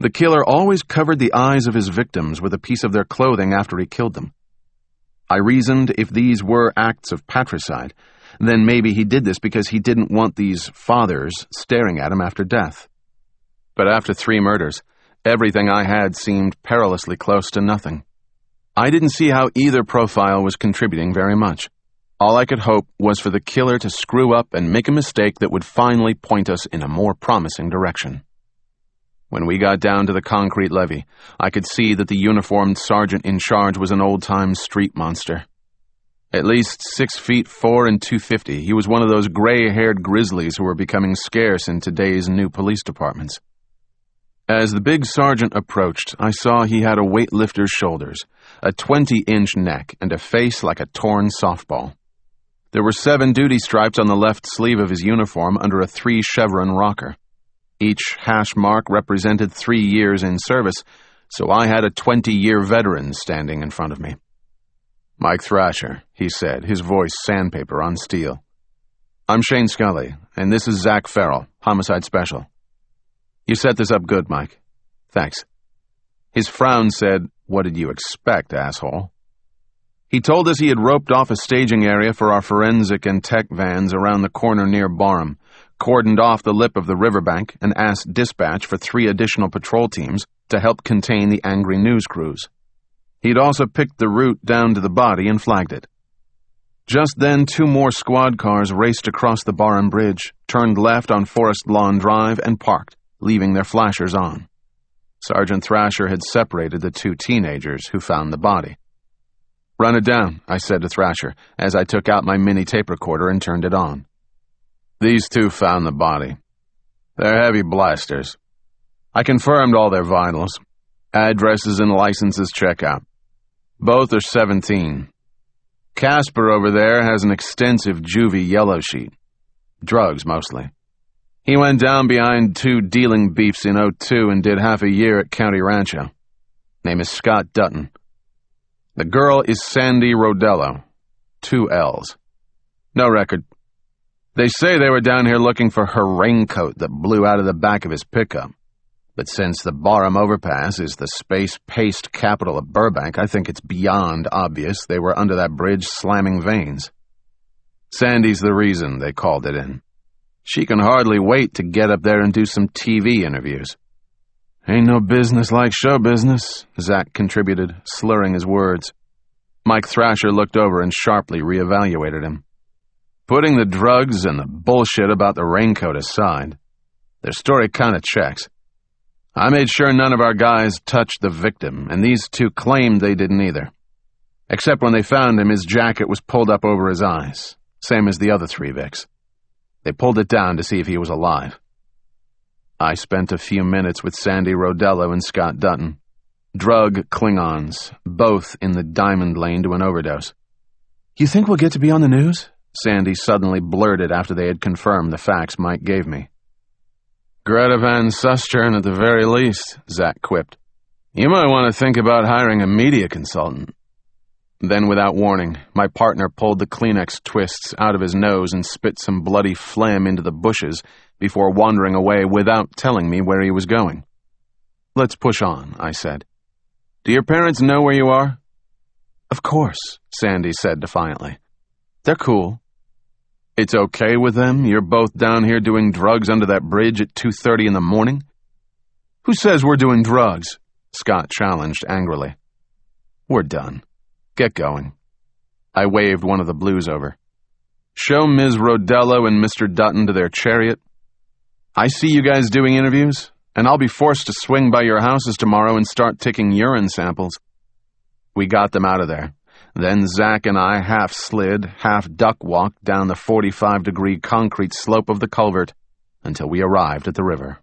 The killer always covered the eyes of his victims with a piece of their clothing after he killed them. I reasoned if these were acts of patricide, then maybe he did this because he didn't want these fathers staring at him after death. But after 3 murders, everything I had seemed perilously close to nothing. I didn't see how either profile was contributing very much. All I could hope was for the killer to screw up and make a mistake that would finally point us in a more promising direction. When we got down to the concrete levee, I could see that the uniformed sergeant in charge was an old-time street monster. At least 6'4" and 250, he was one of those gray-haired grizzlies who were becoming scarce in today's new police departments. As the big sergeant approached, I saw he had a weightlifter's shoulders, a 20-inch neck, and a face like a torn softball. There were 7 duty stripes on the left sleeve of his uniform under a 3-chevron rocker. Each hash mark represented 3 years in service, so I had a 20-year veteran standing in front of me. "Mike Thrasher," he said, his voice sandpaper on steel. "I'm Shane Scully, and this is Zach Farrell, Homicide Special. You set this up good, Mike. Thanks." His frown said, "What did you expect, asshole?" He told us he had roped off a staging area for our forensic and tech vans around the corner near Barham, cordoned off the lip of the riverbank, and asked dispatch for 3 additional patrol teams to help contain the angry news crews. He'd also picked the route down to the body and flagged it. Just then, 2 more squad cars raced across the Barham Bridge, turned left on Forest Lawn Drive, and parked, leaving their flashers on. Sergeant Thrasher had separated the 2 teenagers who found the body. "Run it down," I said to Thrasher, as I took out my mini tape recorder and turned it on. "These 2 found the body. They're heavy blasters. I confirmed all their vitals. Addresses and licenses check out. Both are 17. Casper over there has an extensive juvie yellow sheet. Drugs, mostly. He went down behind 2 dealing beefs in '02 and did half a year at County Rancho. Name is Scott Dutton. The girl is Sandy Rodello. 2 L's. No record. They say they were down here looking for her raincoat that blew out of the back of his pickup. But since the Barham Overpass is the space-paced capital of Burbank, I think it's beyond obvious they were under that bridge slamming veins. Sandy's the reason they called it in. She can hardly wait to get up there and do some TV interviews." "Ain't no business like show business," Zach contributed, slurring his words. Mike Thrasher looked over and sharply reevaluated him. "Putting the drugs and the bullshit about the raincoat aside, their story kinda checks. I made sure none of our guys touched the victim, and these 2 claimed they didn't either. Except when they found him, his jacket was pulled up over his eyes, same as the other 3 Vics. They pulled it down to see if he was alive. I spent a few minutes with Sandy Rodello and Scott Dutton. Drug Klingons, both in the diamond lane to an overdose. "You think we'll get to be on the news?" Sandy suddenly blurted after they had confirmed the facts Mike gave me. "Greta Van Susteren at the very least," Zach quipped. "You might want to think about hiring a media consultant." Then, without warning, my partner pulled the Kleenex twists out of his nose and spit some bloody phlegm into the bushes before wandering away without telling me where he was going. "Let's push on," I said. "Do your parents know where you are?" "Of course," Sandy said defiantly. "They're cool." "It's okay with them? You're both down here doing drugs under that bridge at 2:30 in the morning?" "Who says we're doing drugs?" Scott challenged angrily. "We're done. Get going." I waved one of the blues over. "Show Ms. Rodello and Mr. Dutton to their chariot. I see you guys doing interviews, and I'll be forced to swing by your houses tomorrow and start taking urine samples." We got them out of there. Then Zach and I half-slid, half-duck-walked down the 45-degree concrete slope of the culvert until we arrived at the river.